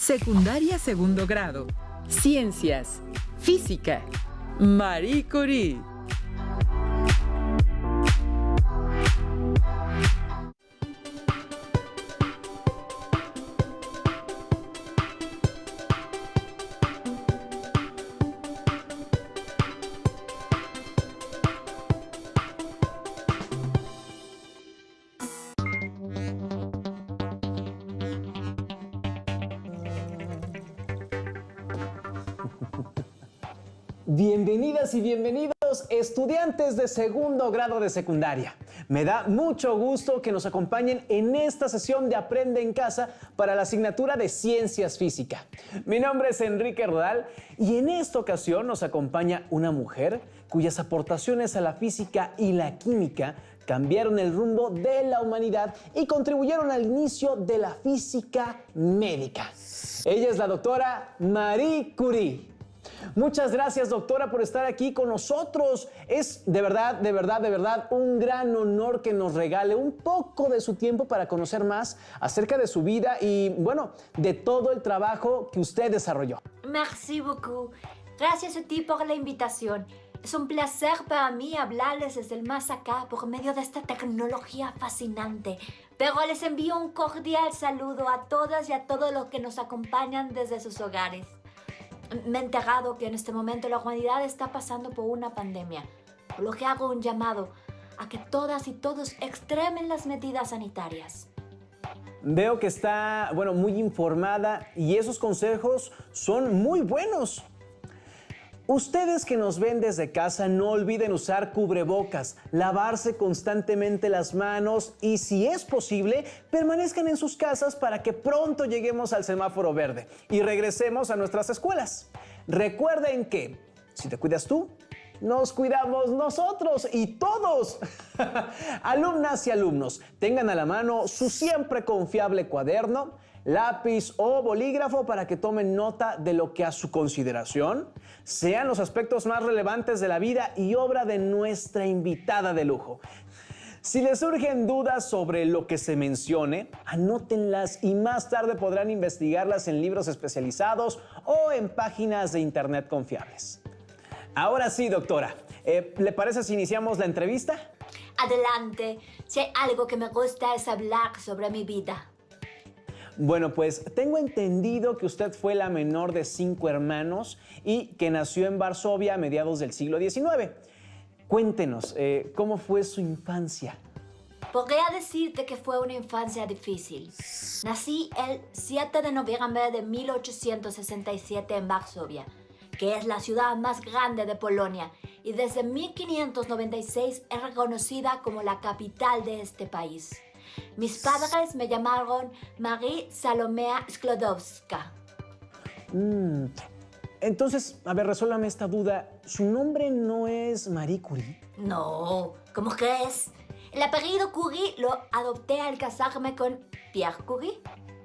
Secundaria segundo grado. Ciencias. Física. Marie Curie. Bienvenidas y bienvenidos, estudiantes de segundo grado de secundaria. Me da mucho gusto que nos acompañen en esta sesión de Aprende en Casa para la asignatura de Ciencias Física. Mi nombre es Enrique Rodal y en esta ocasión nos acompaña una mujer cuyas aportaciones a la física y la química cambiaron el rumbo de la humanidad y contribuyeron al inicio de la física médica. Ella es la doctora Marie Curie. Muchas gracias, doctora, por estar aquí con nosotros. Es de verdad un gran honor que nos regale un poco de su tiempo para conocer más acerca de su vida y, bueno, de todo el trabajo que usted desarrolló. Merci beaucoup. Gracias a ti por la invitación. Es un placer para mí hablarles desde el más acá por medio de esta tecnología fascinante. Pero les envío un cordial saludo a todas y a todos los que nos acompañan desde sus hogares. Me he enterado que en este momento la humanidad está pasando por una pandemia, por lo que hago un llamado a que todas y todos extremen las medidas sanitarias. Veo que está, muy informada y esos consejos son muy buenos. Ustedes que nos ven desde casa, no olviden usar cubrebocas, lavarse constantemente las manos y, si es posible, permanezcan en sus casas para que pronto lleguemos al semáforo verde y regresemos a nuestras escuelas. Recuerden que, si te cuidas tú, nos cuidamos nosotros y todos. Alumnas y alumnos, tengan a la mano su siempre confiable cuaderno, lápiz o bolígrafo para que tomen nota de lo que a su consideración sean los aspectos más relevantes de la vida y obra de nuestra invitada de lujo. Si les surgen dudas sobre lo que se mencione, anótenlas y más tarde podrán investigarlas en libros especializados o en páginas de internet confiables. Ahora sí, doctora, ¿le parece si iniciamos la entrevista? Adelante. Si hay algo que me gusta es hablar sobre mi vida. Bueno, pues tengo entendido que usted fue la menor de 5 hermanos y que nació en Varsovia a mediados del siglo XIX. Cuéntenos, ¿cómo fue su infancia? Podría decirte que fue una infancia difícil. Nací el 7 de noviembre de 1867 en Varsovia, que es la ciudad más grande de Polonia, y desde 1596 es reconocida como la capital de este país. Mis padres me llamaron Marie Salomea Sklodowska. Entonces, a ver, resuélvame esta duda. ¿Su nombre no es Marie Curie? No, ¿cómo crees? El apellido Curie lo adopté al casarme con Pierre Curie.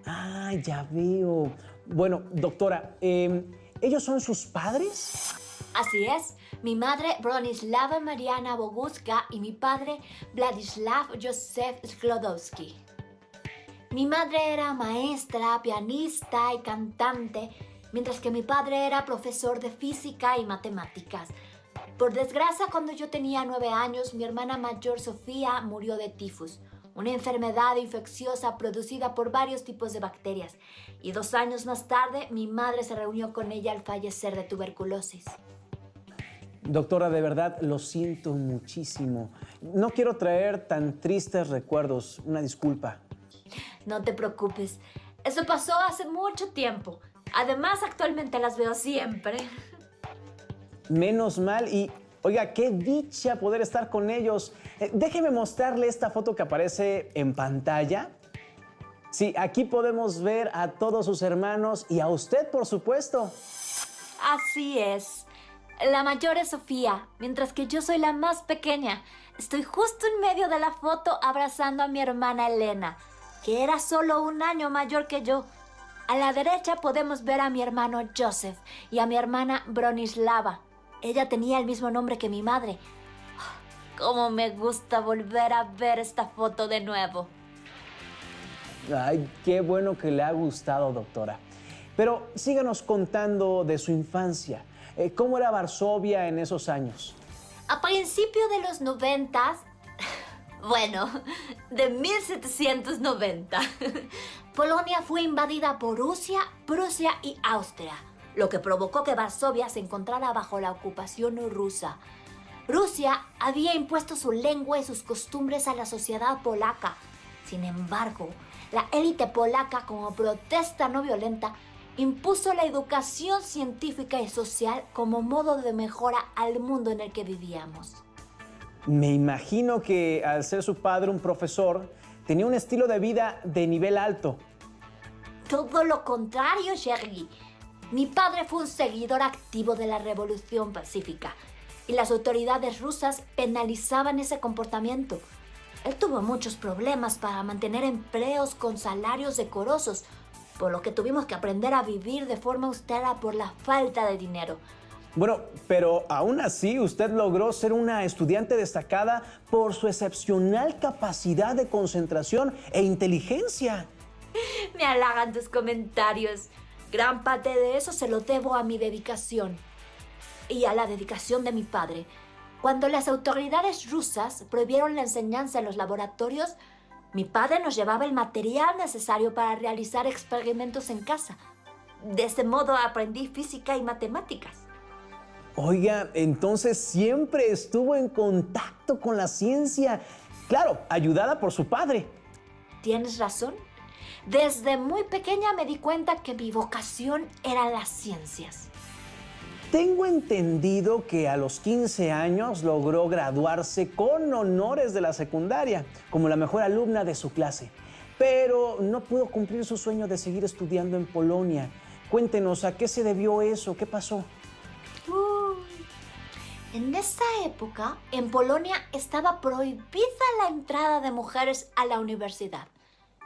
Ah, ya veo. Bueno, doctora, ¿ellos son sus padres? Así es. Mi madre, Bronislava Mariana Boguska, y mi padre, Vladislav Josef Sklodowski. Mi madre era maestra, pianista y cantante, mientras que mi padre era profesor de física y matemáticas. Por desgracia, cuando yo tenía 9 años, mi hermana mayor Sofía murió de tifus, una enfermedad infecciosa producida por varios tipos de bacterias. Y 2 años más tarde, mi madre se reunió con ella al fallecer de tuberculosis. Doctora, de verdad, lo siento muchísimo. No quiero traer tan tristes recuerdos. Una disculpa. No te preocupes. Eso pasó hace mucho tiempo. Además, actualmente las veo siempre. Menos mal y, oiga, qué dicha poder estar con ellos. Déjeme mostrarle esta foto que aparece en pantalla. Sí, aquí podemos ver a todos sus hermanos y a usted, por supuesto. Así es. La mayor es Sofía, mientras que yo soy la más pequeña. Estoy justo en medio de la foto abrazando a mi hermana Elena, que era solo 1 año mayor que yo. A la derecha podemos ver a mi hermano Joseph y a mi hermana Bronislava. Ella tenía el mismo nombre que mi madre. ¡Cómo me gusta volver a ver esta foto de nuevo! Ay, qué bueno que le ha gustado, doctora. Pero síganos contando de su infancia. ¿Cómo era Varsovia en esos años? A principios de los 90, bueno, de 1790, Polonia fue invadida por Rusia, Prusia y Austria, lo que provocó que Varsovia se encontrara bajo la ocupación rusa. Rusia había impuesto su lengua y sus costumbres a la sociedad polaca. Sin embargo, la élite polaca, como protesta no violenta, impuso la educación científica y social como modo de mejora al mundo en el que vivíamos. Me imagino que al ser su padre un profesor, tenía un estilo de vida de nivel alto. Todo lo contrario, Sergei. Mi padre fue un seguidor activo de la Revolución Pacífica y las autoridades rusas penalizaban ese comportamiento. Él tuvo muchos problemas para mantener empleos con salarios decorosos, por lo que tuvimos que aprender a vivir de forma austera por la falta de dinero. Bueno, pero aún así usted logró ser una estudiante destacada por su excepcional capacidad de concentración e inteligencia. Me halagan tus comentarios. Gran parte de eso se lo debo a mi dedicación y a la dedicación de mi padre. Cuando las autoridades rusas prohibieron la enseñanza en los laboratorios, mi padre nos llevaba el material necesario para realizar experimentos en casa. De ese modo aprendí física y matemáticas. Oiga, entonces siempre estuvo en contacto con la ciencia. Claro, ayudada por su padre. Tienes razón. Desde muy pequeña me di cuenta que mi vocación eran las ciencias. Tengo entendido que a los 15 años logró graduarse con honores de la secundaria, como la mejor alumna de su clase. Pero no pudo cumplir su sueño de seguir estudiando en Polonia. Cuéntenos, ¿a qué se debió eso? ¿Qué pasó? En esa época, en Polonia estaba prohibida la entrada de mujeres a la universidad.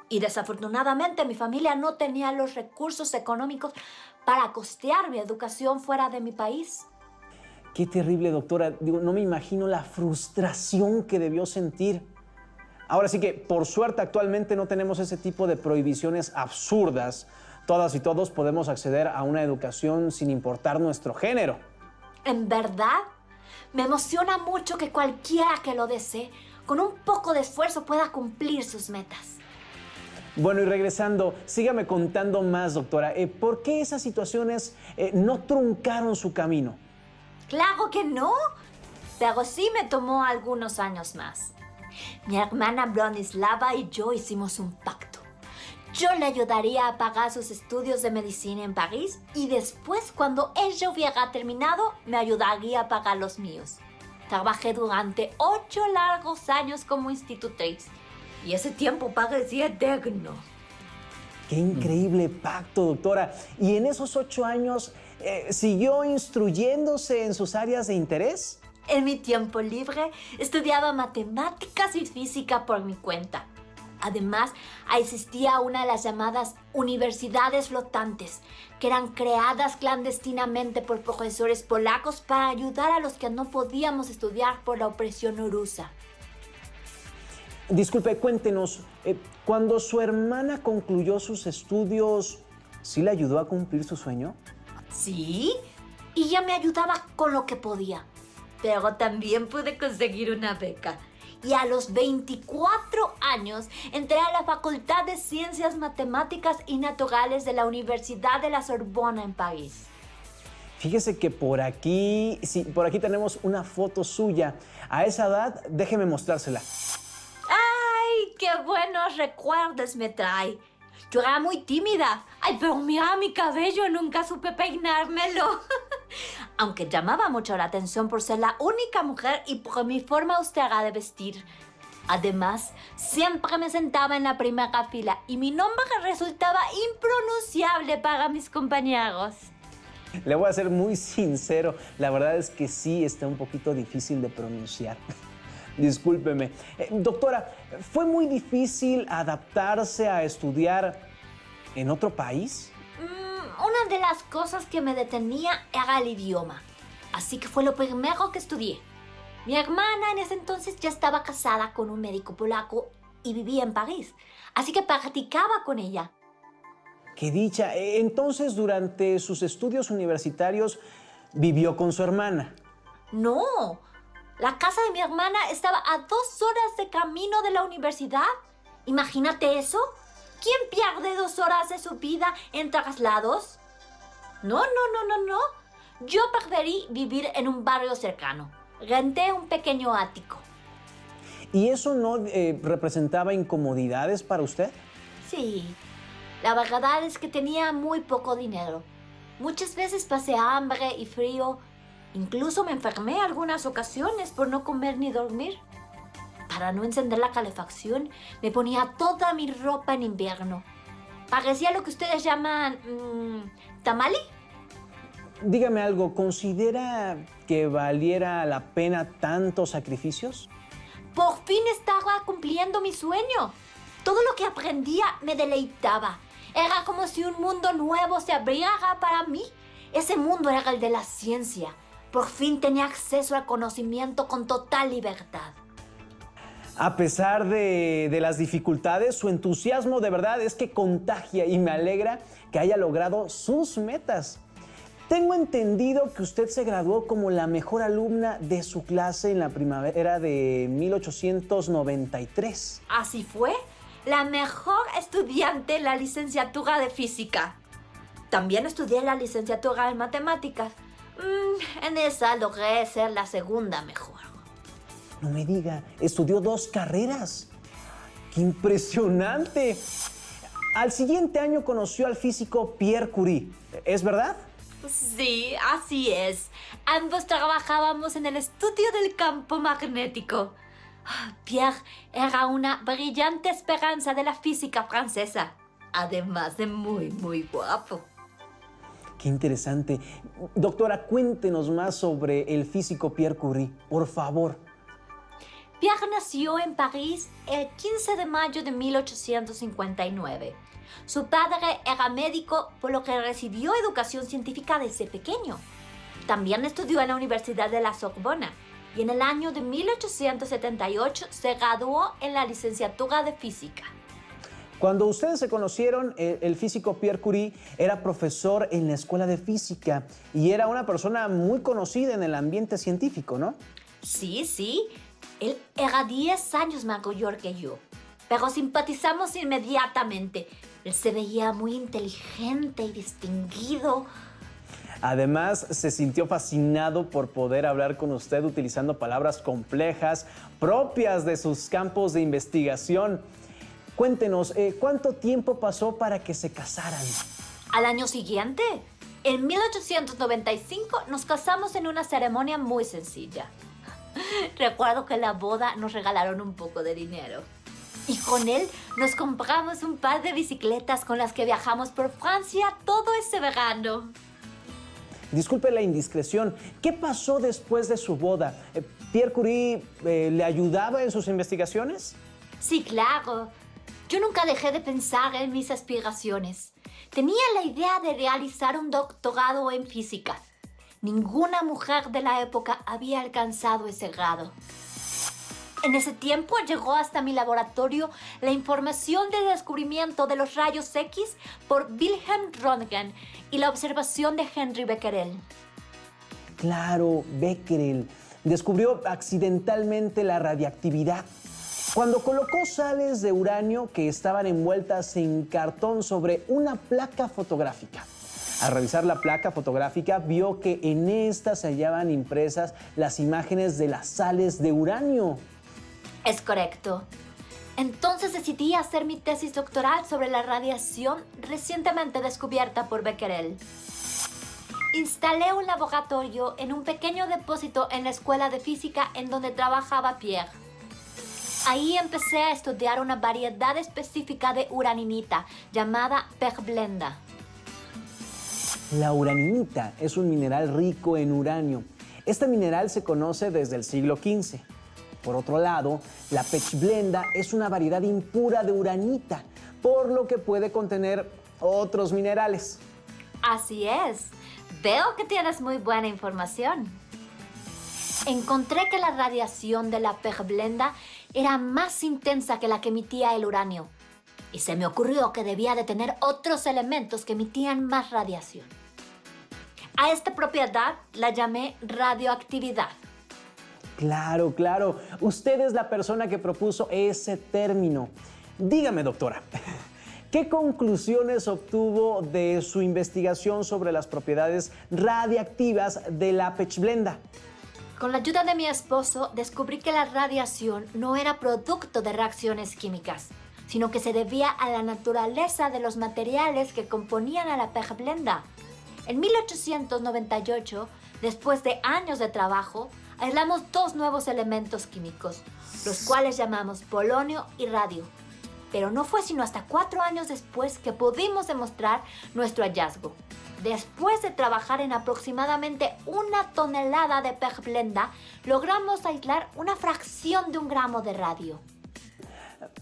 Y desafortunadamente mi familia no tenía los recursos económicos para costear mi educación fuera de mi país. Qué terrible, doctora. No me imagino la frustración que debió sentir. Ahora sí que, por suerte, actualmente no tenemos ese tipo de prohibiciones absurdas. Todas y todos podemos acceder a una educación sin importar nuestro género. En verdad, me emociona mucho que cualquiera que lo desee, con un poco de esfuerzo, pueda cumplir sus metas. Bueno, y regresando, sígame contando más, doctora. ¿Por qué esas situaciones no truncaron su camino? Claro que no, pero sí me tomó algunos años más. Mi hermana Bronislava y yo hicimos un pacto. Yo le ayudaría a pagar sus estudios de medicina en París y después, cuando ella hubiera terminado, me ayudaría a pagar los míos. Trabajé durante 8 largos años como institutriz. Y ese tiempo parecía eterno. ¡Qué increíble pacto, doctora! ¿Y en esos 8 años siguió instruyéndose en sus áreas de interés? En mi tiempo libre estudiaba matemáticas y física por mi cuenta. Además, existía una de las llamadas universidades flotantes, que eran creadas clandestinamente por profesores polacos para ayudar a los que no podíamos estudiar por la opresión rusa. Disculpe, cuéntenos, cuando su hermana concluyó sus estudios, ¿sí le ayudó a cumplir su sueño? Sí, y ella me ayudaba con lo que podía. Pero también pude conseguir una beca. Y a los 24 años entré a la Facultad de Ciencias Matemáticas y Naturales de la Universidad de la Sorbona en París. Fíjese que por aquí tenemos una foto suya. A esa edad, déjeme mostrársela. ¡Ay, qué buenos recuerdos me trae! Yo era muy tímida. ¡Ay, pero mira mi cabello! Nunca supe peinármelo. Aunque llamaba mucho la atención por ser la única mujer y por mi forma austera de vestir. Además, siempre me sentaba en la primera fila y mi nombre resultaba impronunciable para mis compañeros. Le voy a ser muy sincero, la verdad es que sí está un poquito difícil de pronunciar. Discúlpeme. Doctora, ¿fue muy difícil adaptarse a estudiar en otro país? Una de las cosas que me detenía era el idioma. Así que fue lo primero que estudié. Mi hermana en ese entonces ya estaba casada con un médico polaco y vivía en París. Así que practicaba con ella. qué dicha. Entonces, durante sus estudios universitarios, vivió con su hermana. No, la casa de mi hermana estaba a 2 horas de camino de la universidad. Imagínate eso. ¿Quién pierde 2 horas de su vida en traslados? No. Yo preferí vivir en un barrio cercano. Renté un pequeño ático. ¿Y eso no representaba incomodidades para usted? Sí, la verdad es que tenía muy poco dinero. Muchas veces pasé hambre y frío. Incluso me enfermé algunas ocasiones por no comer ni dormir. Para no encender la calefacción, me ponía toda mi ropa en invierno. Parecía lo que ustedes llaman tamali. Dígame algo, ¿considera que valiera la pena tantos sacrificios? Por fin estaba cumpliendo mi sueño. Todo lo que aprendía me deleitaba. Era como si un mundo nuevo se abriera para mí. Ese mundo era el de la ciencia. Por fin tenía acceso al conocimiento con total libertad. A pesar de las dificultades, su entusiasmo de verdad es que contagia y me alegra que haya logrado sus metas. Tengo entendido que usted se graduó como la mejor alumna de su clase en la primavera de 1893. Así fue. La mejor estudiante en la licenciatura de física. También estudié la licenciatura en matemáticas. En esa logré ser la segunda mejor. No me diga, estudió 2 carreras. ¡Qué impresionante! Al siguiente año conoció al físico Pierre Curie, ¿es verdad? Sí, así es. Ambos trabajábamos en el estudio del campo magnético. Pierre era una brillante esperanza de la física francesa, además de muy, muy guapo. Qué interesante. Doctora, cuéntenos más sobre el físico Pierre Curie, por favor. Pierre nació en París el 15 de mayo de 1859. Su padre era médico, por lo que recibió educación científica desde pequeño. También estudió en la Universidad de la Sorbona y en el año de 1878 se graduó en la licenciatura de física. Cuando ustedes se conocieron, el físico Pierre Curie era profesor en la escuela de física y era una persona muy conocida en el ambiente científico, ¿no? Sí. Él era 10 años mayor que yo, pero simpatizamos inmediatamente. Él se veía muy inteligente y distinguido. Además, se sintió fascinado por poder hablar con usted utilizando palabras complejas propias de sus campos de investigación. Cuéntenos, ¿cuánto tiempo pasó para que se casaran? Al año siguiente, en 1895, nos casamos en una ceremonia muy sencilla. Recuerdo que en la boda nos regalaron un poco de dinero. Y con él nos compramos un par de bicicletas con las que viajamos por Francia todo ese verano. Disculpe la indiscreción, ¿qué pasó después de su boda? ¿Pierre Curie le ayudaba en sus investigaciones? Sí, claro. Yo nunca dejé de pensar en mis aspiraciones. Tenía la idea de realizar un doctorado en física. Ninguna mujer de la época había alcanzado ese grado. En ese tiempo llegó hasta mi laboratorio la información del descubrimiento de los rayos X por Wilhelm Röntgen y la observación de Henri Becquerel. Claro, Becquerel descubrió accidentalmente la radiactividad cuando colocó sales de uranio que estaban envueltas en cartón sobre una placa fotográfica. Al revisar la placa fotográfica, vio que en esta se hallaban impresas las imágenes de las sales de uranio. Es correcto. Entonces decidí hacer mi tesis doctoral sobre la radiación recientemente descubierta por Becquerel. Instalé un laboratorio en un pequeño depósito en la escuela de física en donde trabajaba Pierre. Ahí empecé a estudiar una variedad específica de uraninita llamada pechblenda. La uraninita es un mineral rico en uranio. Este mineral se conoce desde el siglo XV. Por otro lado, la pechblenda es una variedad impura de uranita, por lo que puede contener otros minerales. Así es. Veo que tienes muy buena información. Encontré que la radiación de la pechblenda era más intensa que la que emitía el uranio. y se me ocurrió que debía de tener otros elementos que emitían más radiación. A esta propiedad la llamé radioactividad. Claro, claro. Usted es la persona que propuso ese término. Dígame, doctora, ¿qué conclusiones obtuvo de su investigación sobre las propiedades radiactivas de la pechblenda? Con la ayuda de mi esposo, descubrí que la radiación no era producto de reacciones químicas, sino que se debía a la naturaleza de los materiales que componían a la pechblenda. En 1898, después de años de trabajo, aislamos dos nuevos elementos químicos, los cuales llamamos polonio y radio. Pero no fue sino hasta 4 años después que pudimos demostrar nuestro hallazgo. Después de trabajar en aproximadamente 1 tonelada de pechblenda, logramos aislar una fracción de 1 gramo de radio.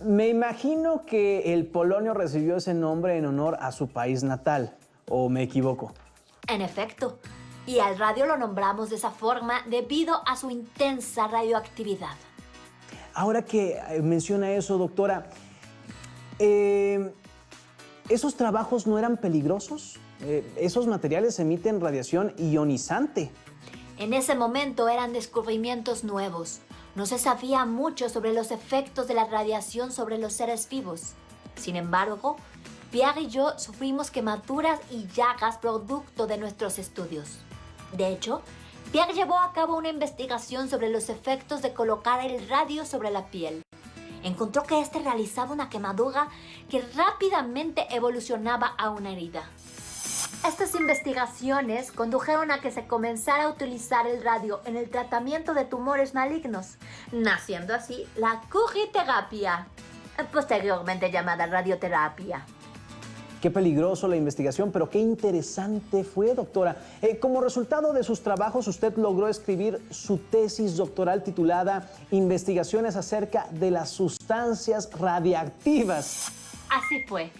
Me imagino que el polonio recibió ese nombre en honor a su país natal, ¿o me equivoco? En efecto, y al radio lo nombramos de esa forma debido a su intensa radioactividad. Ahora que menciona eso, doctora, ¿esos trabajos no eran peligrosos? Esos materiales emiten radiación ionizante. En ese momento eran descubrimientos nuevos. No se sabía mucho sobre los efectos de la radiación sobre los seres vivos. Sin embargo, Pierre y yo sufrimos quemaduras y llagas producto de nuestros estudios. De hecho, Pierre llevó a cabo una investigación sobre los efectos de colocar el radio sobre la piel. Encontró que este realizaba una quemadura que rápidamente evolucionaba a una herida. Estas investigaciones condujeron a que se comenzara a utilizar el radio en el tratamiento de tumores malignos, naciendo así la curiterapia, posteriormente llamada radioterapia. Qué peligroso la investigación, pero qué interesante fue, doctora. Como resultado de sus trabajos, usted logró escribir su tesis doctoral titulada Investigaciones acerca de las sustancias radiactivas. Así fue.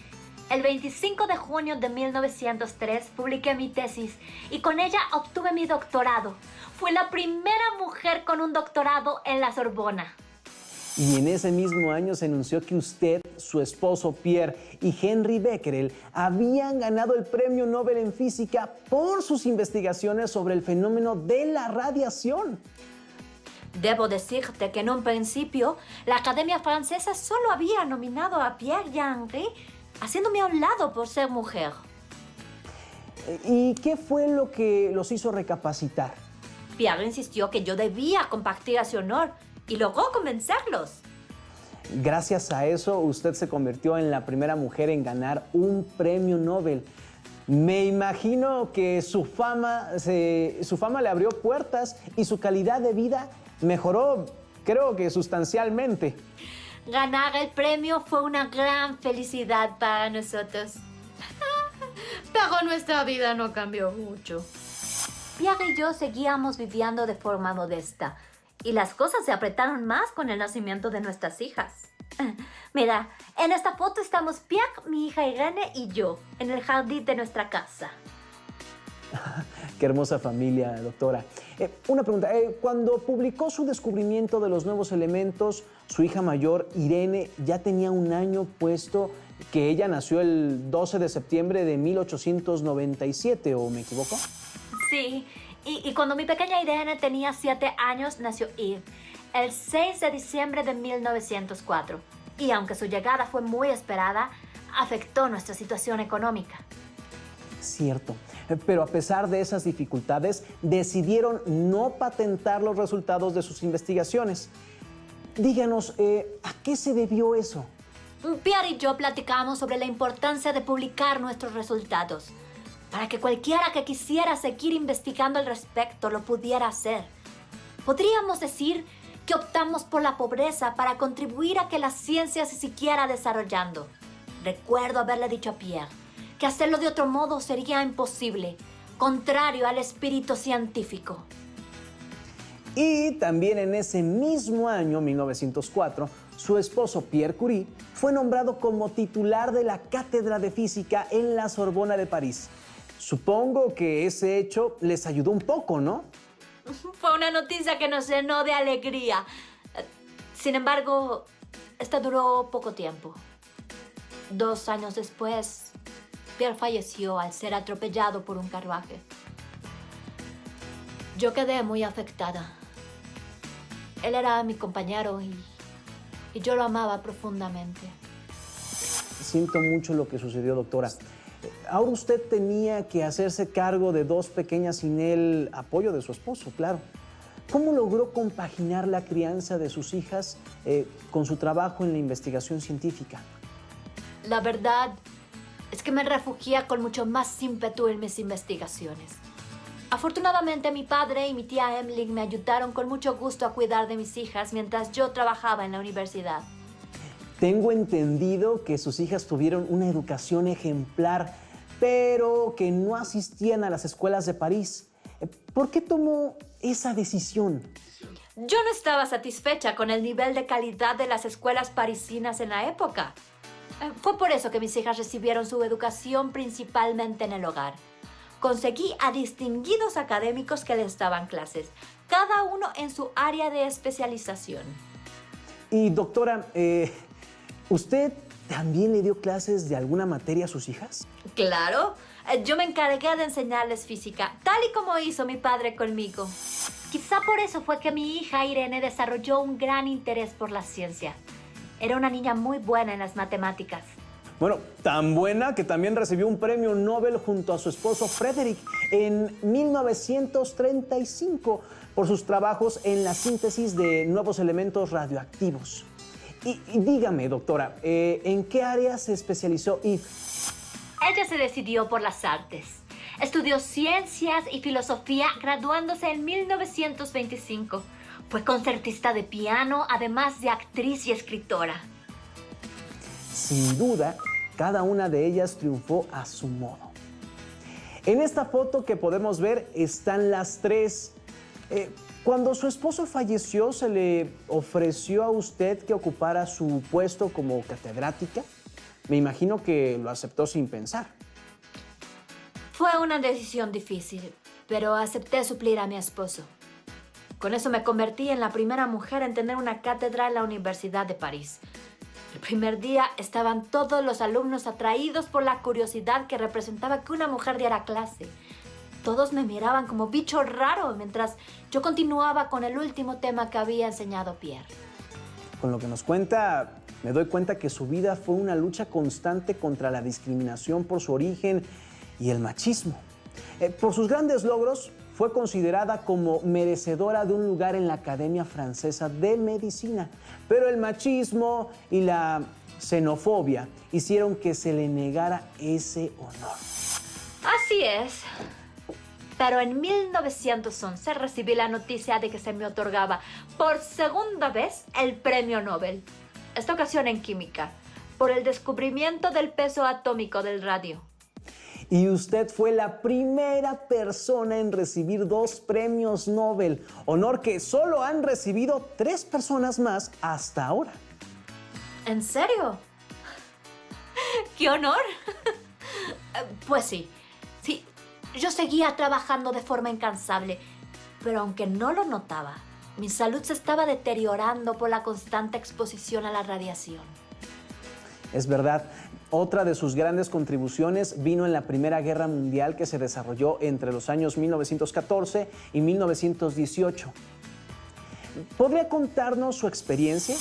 El 25 de junio de 1903 publiqué mi tesis y con ella obtuve mi doctorado. Fui la primera mujer con un doctorado en la Sorbona. Y en ese mismo año se anunció que usted, su esposo Pierre y Henry Becquerel habían ganado el Premio Nobel en Física por sus investigaciones sobre el fenómeno de la radiación. Debo decirte que en un principio la Academia Francesa solo había nominado a Pierre y a Henry, haciéndome a un lado por ser mujer. ¿Y qué fue lo que los hizo recapacitar? Pierre insistió que yo debía compartir ese honor y logró convencerlos. Gracias a eso, usted se convirtió en la primera mujer en ganar un premio Nobel. Me imagino que su fama le abrió puertas y su calidad de vida mejoró, creo que sustancialmente. Ganar el premio fue una gran felicidad para nosotros. Pero nuestra vida no cambió mucho. Pierre y yo seguíamos viviendo de forma modesta. Y las cosas se apretaron más con el nacimiento de nuestras hijas. Mira, en esta foto estamos Pierre, mi hija Irene y yo, en el jardín de nuestra casa. Qué hermosa familia, doctora. Una pregunta, cuando publicó su descubrimiento de los nuevos elementos, su hija mayor, Irene, ya tenía 1 año, puesto que ella nació el 12 de septiembre de 1897, ¿o me equivoco? Sí. Y cuando mi pequeña Irene tenía 7 años, nació Yves, el 6 de diciembre de 1904. Y aunque su llegada fue muy esperada, afectó nuestra situación económica. Cierto, pero a pesar de esas dificultades, decidieron no patentar los resultados de sus investigaciones. Díganos, ¿a qué se debió eso? Pierre y yo platicamos sobre la importancia de publicar nuestros resultados, para que cualquiera que quisiera seguir investigando al respecto lo pudiera hacer. Podríamos decir que optamos por la pobreza para contribuir a que la ciencia se siguiera desarrollando. Recuerdo haberle dicho a Pierre que hacerlo de otro modo sería imposible, contrario al espíritu científico. Y también en ese mismo año, 1904, su esposo Pierre Curie fue nombrado como titular de la Cátedra de Física en la Sorbona de París. Supongo que ese hecho les ayudó un poco, ¿no? Fue una noticia que nos llenó de alegría. Sin embargo, esta duró poco tiempo. 2 años después, Pierre falleció al ser atropellado por un carruaje. Yo quedé muy afectada. Él era mi compañero y yo lo amaba profundamente. Siento mucho lo que sucedió, doctora. Ahora usted tenía que hacerse cargo de 2 pequeñas sin el apoyo de su esposo, claro. ¿Cómo logró compaginar la crianza de sus hijas con su trabajo en la investigación científica? La verdad es que me refugié con mucho más ímpetu en mis investigaciones. Afortunadamente, mi padre y mi tía Emily me ayudaron con mucho gusto a cuidar de mis hijas mientras yo trabajaba en la universidad. Tengo entendido que sus hijas tuvieron una educación ejemplar, pero que no asistían a las escuelas de París. ¿Por qué tomó esa decisión? Yo no estaba satisfecha con el nivel de calidad de las escuelas parisinas en la época. Fue por eso que mis hijas recibieron su educación principalmente en el hogar. Conseguí a distinguidos académicos que les daban clases, cada uno en su área de especialización. Y doctora, ¿usted también le dio clases de alguna materia a sus hijas? Claro, yo me encargué de enseñarles física, tal y como hizo mi padre conmigo. Quizá por eso fue que mi hija Irene desarrolló un gran interés por la ciencia. Era una niña muy buena en las matemáticas. Bueno, tan buena que también recibió un premio Nobel junto a su esposo Frederick en 1935 por sus trabajos en la síntesis de nuevos elementos radioactivos. Y dígame, doctora, ¿en qué área se especializó Eve? Ella se decidió por las artes. Estudió ciencias y filosofía graduándose en 1925. Fue concertista de piano, además de actriz y escritora. Sin duda, cada una de ellas triunfó a su modo. En esta foto que podemos ver están las 3. Cuando su esposo falleció, ¿se le ofreció a usted que ocupara su puesto como catedrática? Me imagino que lo aceptó sin pensar. Fue una decisión difícil, pero acepté suplir a mi esposo. Con eso me convertí en la primera mujer en tener una cátedra en la Universidad de París. El primer día estaban todos los alumnos atraídos por la curiosidad que representaba que una mujer diera clase. Todos me miraban como bicho raro mientras yo continuaba con el último tema que había enseñado Pierre. Con lo que nos cuenta, me doy cuenta que su vida fue una lucha constante contra la discriminación por su origen y el machismo. Por sus grandes logros, fue considerada como merecedora de un lugar en la Academia Francesa de Medicina, pero el machismo y la xenofobia hicieron que se le negara ese honor. Así es. Pero en 1911 recibí la noticia de que se me otorgaba por segunda vez el premio Nobel. Esta ocasión en química, por el descubrimiento del peso atómico del radio. Y usted fue la primera persona en recibir 2 premios Nobel, honor que solo han recibido 3 personas más hasta ahora. ¿En serio? ¡Qué honor! Pues sí, yo seguía trabajando de forma incansable, pero aunque no lo notaba, mi salud se estaba deteriorando por la constante exposición a la radiación. Es verdad. Otra de sus grandes contribuciones vino en la Primera Guerra Mundial que se desarrolló entre los años 1914 y 1918. ¿Podría contarnos su experiencia?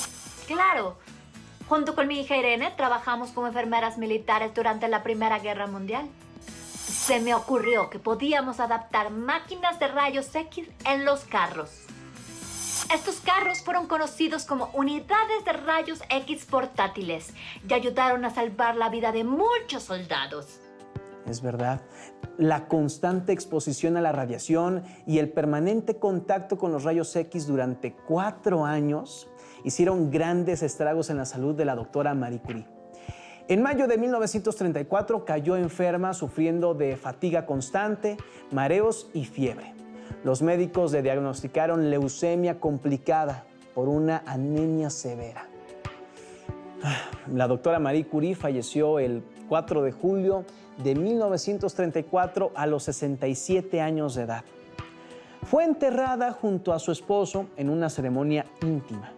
Claro. Junto con mi hija Irene trabajamos como enfermeras militares durante la Primera Guerra Mundial. Se me ocurrió que podíamos adaptar máquinas de rayos X en los carros. Estos carros fueron conocidos como unidades de rayos X portátiles y ayudaron a salvar la vida de muchos soldados. Es verdad. La constante exposición a la radiación y el permanente contacto con los rayos X durante 4 años hicieron grandes estragos en la salud de la doctora Marie Curie. En mayo de 1934 cayó enferma sufriendo de fatiga constante, mareos y fiebre. Los médicos le diagnosticaron leucemia complicada por una anemia severa. La doctora Marie Curie falleció el 4 de julio de 1934 a los 67 años de edad. Fue enterrada junto a su esposo en una ceremonia íntima.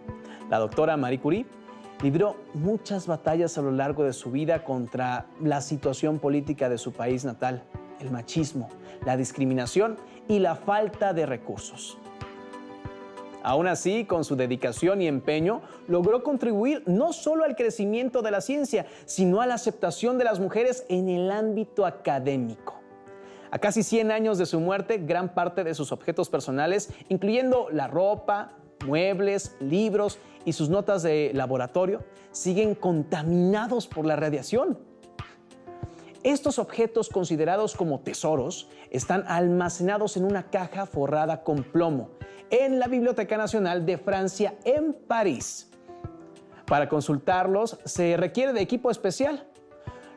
La doctora Marie Curie libró muchas batallas a lo largo de su vida contra la situación política de su país natal, el machismo, la discriminación y la falta de recursos. Aún así, con su dedicación y empeño, logró contribuir no solo al crecimiento de la ciencia, sino a la aceptación de las mujeres en el ámbito académico. A casi 100 años de su muerte, gran parte de sus objetos personales, incluyendo la ropa, muebles, libros y sus notas de laboratorio, siguen contaminados por la radiación. Estos objetos, considerados como tesoros, están almacenados en una caja forrada con plomo en la Biblioteca Nacional de Francia en París. Para consultarlos se requiere de equipo especial.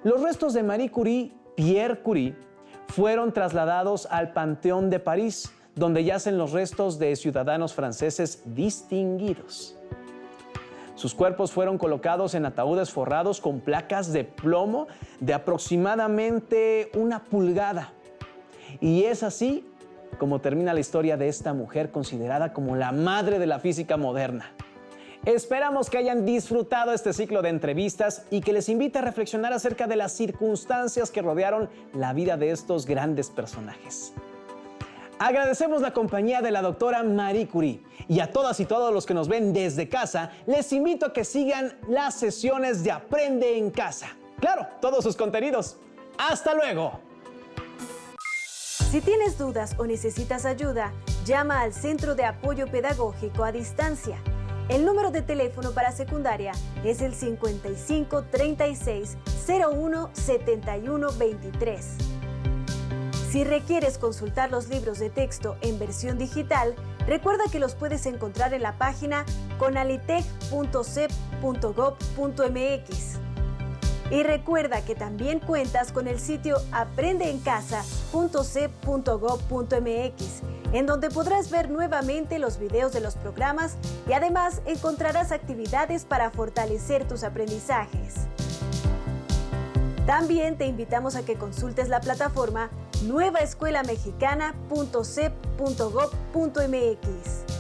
Los restos de Marie Curie, Pierre Curie, fueron trasladados al Panteón de París, donde yacen los restos de ciudadanos franceses distinguidos. Sus cuerpos fueron colocados en ataúdes forrados con placas de plomo de aproximadamente 1 pulgada. Y es así como termina la historia de esta mujer considerada como la madre de la física moderna. Esperamos que hayan disfrutado este ciclo de entrevistas y que les invite a reflexionar acerca de las circunstancias que rodearon la vida de estos grandes personajes. Agradecemos la compañía de la doctora Marie Curie y a todas y todos los que nos ven desde casa, les invito a que sigan las sesiones de Aprende en Casa. Claro, todos sus contenidos. ¡Hasta luego! Si tienes dudas o necesitas ayuda, llama al Centro de Apoyo Pedagógico a Distancia. El número de teléfono para secundaria es el 55 36 01 71 23. Si requieres consultar los libros de texto en versión digital, recuerda que los puedes encontrar en la página conalitec.cep.gov.mx. Y recuerda que también cuentas con el sitio aprendeencasa.cep.gov.mx, en donde podrás ver nuevamente los videos de los programas y además encontrarás actividades para fortalecer tus aprendizajes. También te invitamos a que consultes la plataforma nuevaescuelamexicana.cep.gov.mx.